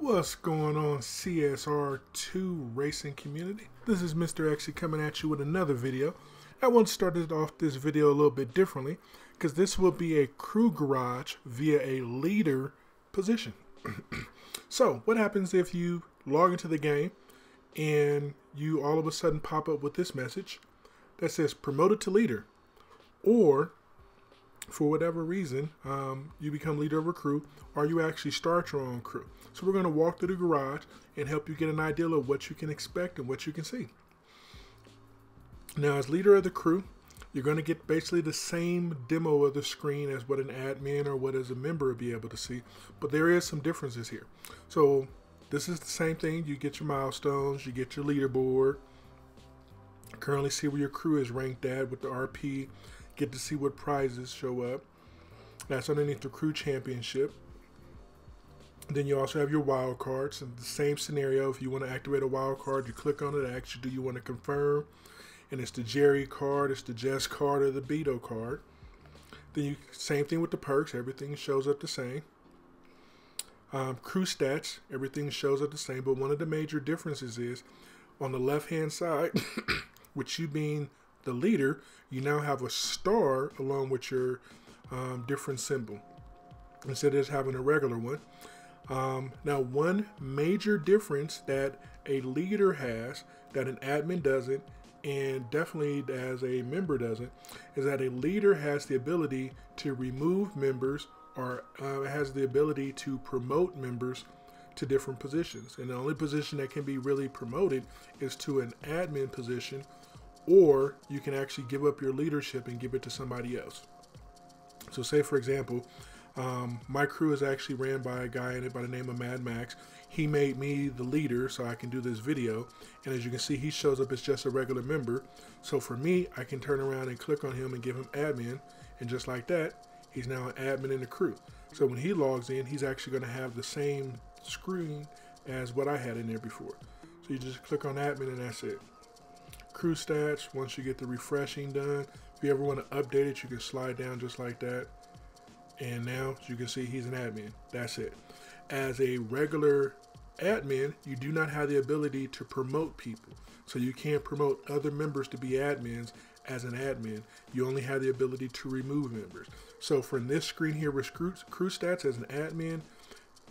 What's going on, CSR 2 racing community? This is MrXsee coming at you with another video. I want to start off this video a little bit differently because this will be a crew garage via a leader position. So what happens if you log into the game and you all of a sudden pop up with this message that says promoted to leader, or for whatever reason, you become leader of a crew, or you actually start your own crew. So we're going to walk through the garage and help you get an idea of what you can expect and what you can see. Now, as leader of the crew, you're going to get basically the same demo of the screen as what an admin or what as a member will be able to see, but there is some differences here. So this is the same thing. You get your milestones, you get your leaderboard, currently see where your crew is ranked at with the RP, get to see what prizes show up. That's underneath the crew championship. Then you also have your wild cards, and the same scenario. If you want to activate a wild card, you click on it, it asks you, do you want to confirm? And it's the Jerry card, it's the Jess card, or the Beto card. Then same thing with the perks, everything shows up the same. Crew stats, everything shows up the same, but one of the major differences is on the left hand side, which you being the leader, you now have a star along with your different symbol instead of just having a regular one. Now, one major difference that a leader has that an admin doesn't, and definitely as a member doesn't, is that a leader has the ability to remove members or has the ability to promote members to different positions. And the only position that can be really promoted is to an admin position, or you can actually give up your leadership and give it to somebody else. So say, for example, my crew is actually ran by a guy in it by the name of Mad Max. He made me the leader so I can do this video. And as you can see, he shows up as just a regular member. So for me, I can turn around and click on him and give him admin. And just like that, he's now an admin in the crew. So when he logs in, he's actually going to have the same screen as what I had in there before. So you just click on admin and that's it. Crew stats, once you get the refreshing done, if you ever want to update it, you can slide down just like that. And now, as you can see, he's an admin. That's it. As a regular admin, you do not have the ability to promote people. So you can't promote other members to be admins as an admin. You only have the ability to remove members. So from this screen here with crew stats as an admin,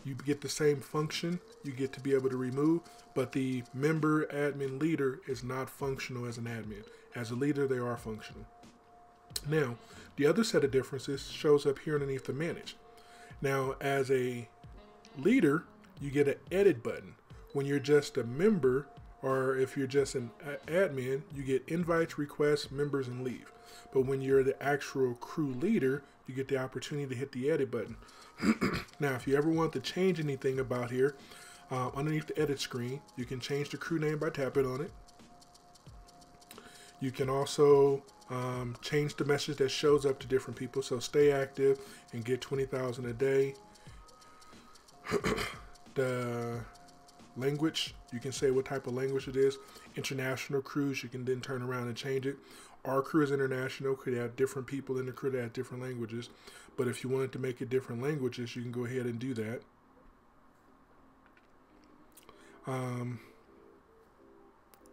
you get the same function. You get to be able to remove, but the member admin leader is not functional as an admin. As a leader, they are functional. Now, the other set of differences shows up here underneath the manage. Now, as a leader, you get an edit button. When you're just a member, or if you're just an admin, you get invites, requests, members, and leave. But when you're the actual crew leader, you get the opportunity to hit the edit button. Now, if you ever want to change anything about here, underneath the edit screen, you can change the crew name by tapping on it. You can also change the message that shows up to different people. So stay active and get 20,000 a day. The language, you can say what type of language it is. International crews, you can then turn around and change it. Our crew is international, could have different people in the crew that have different languages. But if you wanted to make it different languages, you can go ahead and do that.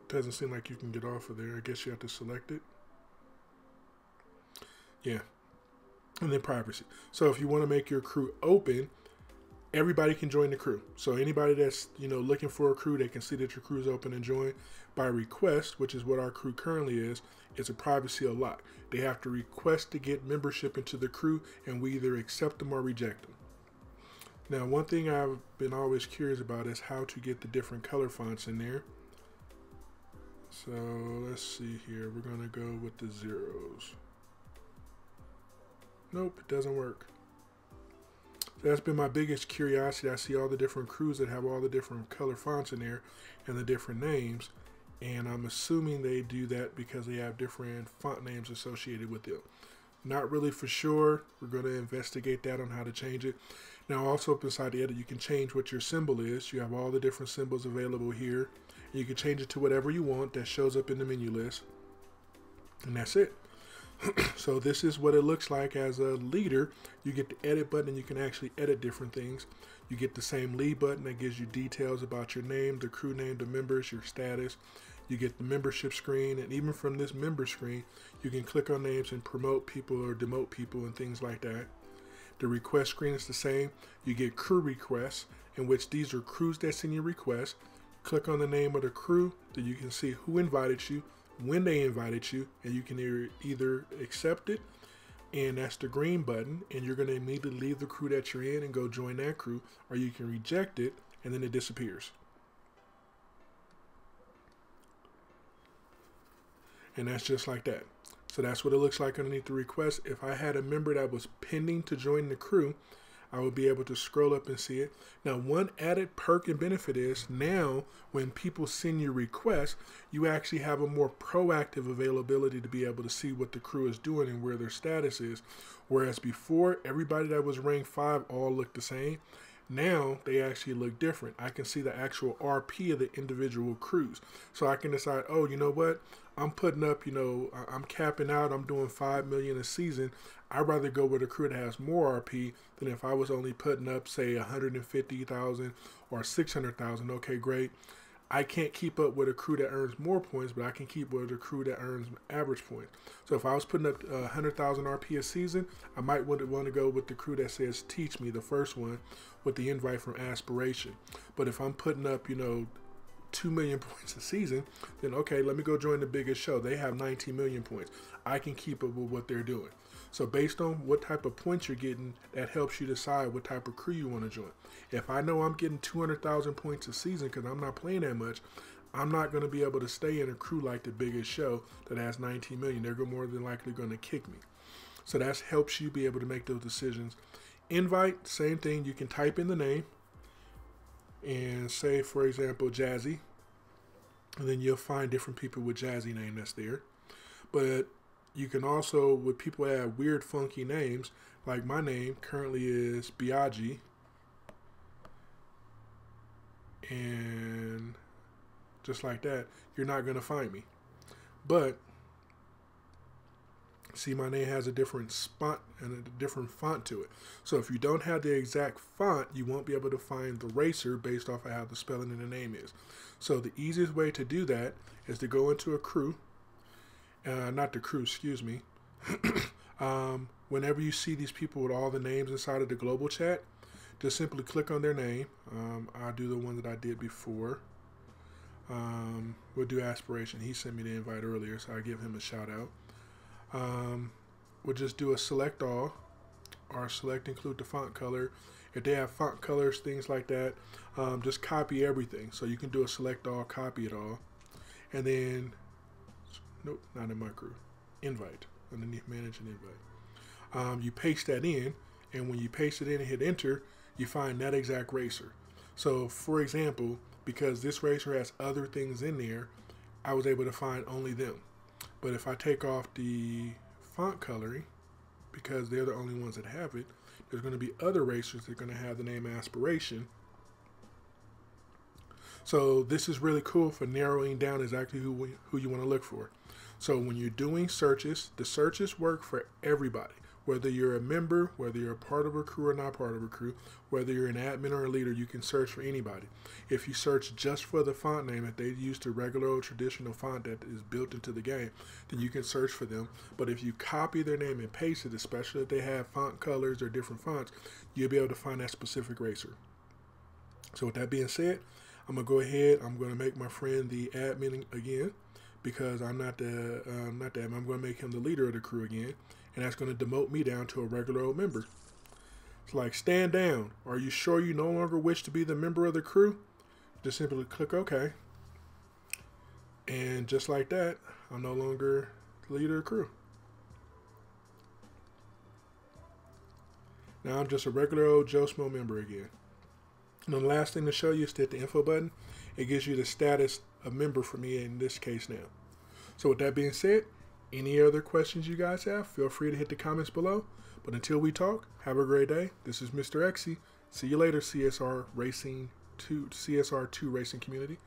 Doesn't seem like you can get off of there. I guess you have to select it. Yeah. And then privacy. So if you want to make your crew open, everybody can join the crew. So anybody that's, looking for a crew, they can see that your crew is open and join. By request, which is what our crew currently is, it's a privacy unlock. They have to request to get membership into the crew, and we either accept them or reject them. Now, one thing I've been always curious about is how to get the different color fonts in there. So let's see here. We're going to go with the zeros. Nope, it doesn't work. So that's been my biggest curiosity. I see all the different crews that have all the different color fonts in there and the different names. And I'm assuming they do that because they have different font names associated with them. Not really for sure. We're going to investigate that on how to change it. Now, also up inside the edit, you can change what your symbol is. You have all the different symbols available here. You can change it to whatever you want that shows up in the menu list. And that's it. So this is what it looks like as a leader. You get the edit button and you can actually edit different things. You get the same lead button that gives you details about your name, the crew name, the members, your status. You get the membership screen, and even from this member screen, you can click on names and promote people or demote people and things like that. The request screen is the same. You get crew requests, in which these are crews that send you requests. Click on the name of the crew, then you can see who invited you, when they invited you, and you can either accept it, and that's the green button, and you're going to immediately leave the crew that you're in and go join that crew, or you can reject it, and then it disappears. And that's just like that. So that's what it looks like underneath the request. If I had a member that was pending to join the crew, I would be able to scroll up and see it. Now, one added perk and benefit is now when people send you requests, you actually have a more proactive availability to be able to see what the crew is doing and where their status is. Whereas before, everybody that was rank 5 all looked the same. Now they actually look different. I can see the actual RP of the individual crews. So I can decide, oh, you know what? I'm putting up, I'm capping out. I'm doing 5 million a season. I'd rather go with a crew that has more RP than if I was only putting up, say, 150,000 or 600,000. Okay, great. I can't keep up with a crew that earns more points, but I can keep with a crew that earns average points. So if I was putting up 100,000 RP a season, I might want to go with the crew that says Teach Me, the first one, with the invite from Aspiration. But if I'm putting up, 2 million points a season, then okay, let me go join the biggest show. They have 19 million points. I can keep up with what they're doing. So based on what type of points you're getting, that helps you decide what type of crew you want to join. If I know I'm getting 200,000 points a season because I'm not playing that much, I'm not going to be able to stay in a crew like the biggest show that has 19 million. They're more than likely going to kick me. So that helps you be able to make those decisions. Invite, same thing. You can type in the name and say, for example, Jazzy. And then you'll find different people with Jazzy name that's there. But you can also, with people that have weird, funky names, like my name currently is Biagi. And just like that, you're not going to find me. But, see, my name has a different spot and a different font to it. So if you don't have the exact font, you won't be able to find the racer based off of how the spelling in the name is. So the easiest way to do that is to go into a crew. Not the crew, excuse me. Whenever you see these people with all the names inside of the global chat, just simply click on their name. I'll do the one that I did before. We'll do Aspiration. He sent me the invite earlier, so I'll give him a shout out. We'll just do a select all, or select include the font color. If they have font colors, things like that, just copy everything. So you can do a select all, copy it all, and then, nope, not in my crew, invite, underneath manage and invite. You paste that in, and when you paste it in and hit enter, you find that exact racer. So for example, because this racer has other things in there, I was able to find only them. But if I take off the font coloring, because they're the only ones that have it, there's going to be other racers that are going to have the name Aspiration. So this is really cool for narrowing down exactly who you want to look for. So when you're doing searches, the searches work for everybody. Whether you're a member, whether you're a part of a crew or not part of a crew, whether you're an admin or a leader, you can search for anybody. If you search just for the font name, if they use the regular old traditional font that is built into the game, then you can search for them. But if you copy their name and paste it, especially if they have font colors or different fonts, you'll be able to find that specific racer. So with that being said, I'm going to go ahead. I'm going to make my friend the admin again, because I'm not the admin. I'm going to make him the leader of the crew again. And that's going to demote me down to a regular old member. It's like, stand down. Are you sure you no longer wish to be the member of the crew? Just simply click OK. And just like that, I'm no longer the leader of the crew. Now I'm just a regular old Joe Smo member again. And the last thing to show you is to hit the info button. It gives you the status of member for me in this case now. So with that being said, any other questions you guys have, feel free to hit the comments below. But until we talk, have a great day. This is MrXsee. See you later, CSR 2 racing community.